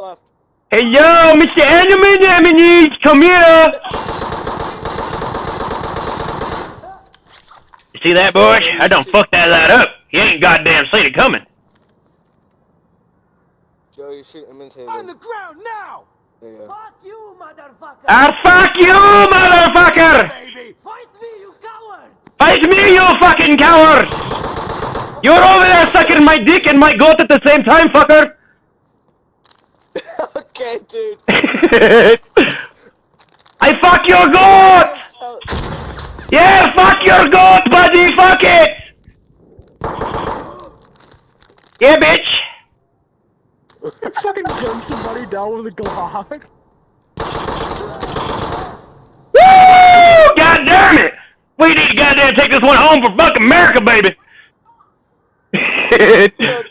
left. Hey yo, Mr. Enemy, come here! You see that, boy? I done fucked that lad up. He ain't goddamn seen it coming. Joe, you shoot him into On the ground now! There you go. Fuck you, motherfucker! Ah, fuck you, motherfucker! Baby! Fight me, you coward! Fight me, you fucking coward! You're over there sucking my dick and my goat at the same time, fucker! Okay, dude. I fuck your goat! Yeah, fuck your goat, buddy, fuck it! Yeah, bitch! Fucking gun somebody down with a Glock. Woo! God damn it! We need to goddamn take this one home for fucking Merica, baby!